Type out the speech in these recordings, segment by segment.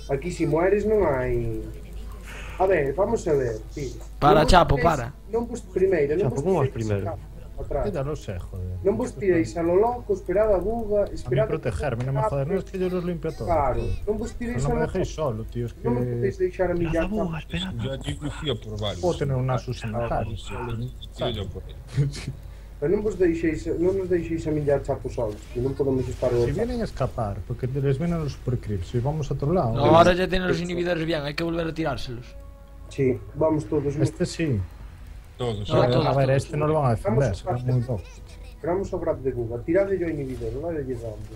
Aquí si mueres non hai... A ver, vamos a ver, tío. Para, Chapo, para. Non vos primeiro, non Chapo, vos como vas tiréis primeiro? atrás. Que ya lo sé, joder. Non vos tiréis a lo loco, esperad a buga, A mí esperad protegerme, no me joder, no es que yo los limpio todo. Claro, non vos tiréis No a me lo dejéis loco. solo, tío, es Non me podéis que deixar a mí ya. Buga, espera. Yo allí me fui a por varios. puedo tener un Asus en la cara. Tiro yo por ahí. Pero non vos deixéis, non nos deixéis a mí ya chapo solos, que non podemos estar Si vienen a escapar, porque les vienen los super creeps, si vamos a otro lado. No, ahora ya tienen los inhibidores bien, hay que volver a tirárselos. Sí, vamos todos. Este sí. Todos. No, A todos, ver, todos, este no lo van a defender, Vamos a será muy top. Esperamos o grab de buga, tirade yo inhibidor, vale llegando.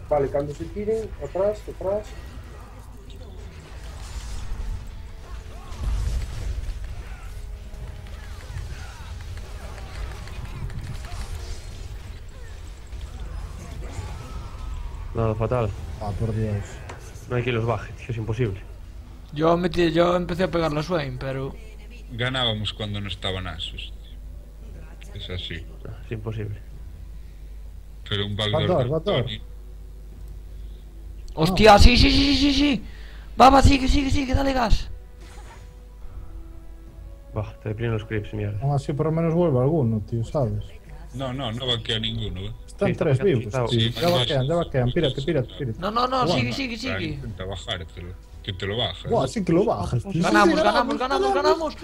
Vale, cando se tiren, atrás, atrás. Nada, fatal. Ah, por Dios. No hay quien los baje, tío, es imposible. Yo empecé a pegar la Swain, pero... Ganábamos cuando no estaban Asus. Es así. No, es imposible. Pero un Backdoor, backdoor. Hostia, sí. Va, sigue, dale gas. Bah, te deprimen los creeps, mierda. Aún así por lo menos vuelve alguno, tío, ¿sabes? No vaquea ninguno, Están Sí, tres está vivos, quitado. tío. Sí, Ya vaquean, pírate. No, Bueno, sigue. Intenta bajártelo. Que te lo bajas. Buah, sí que lo bajas, tío. Ganamos.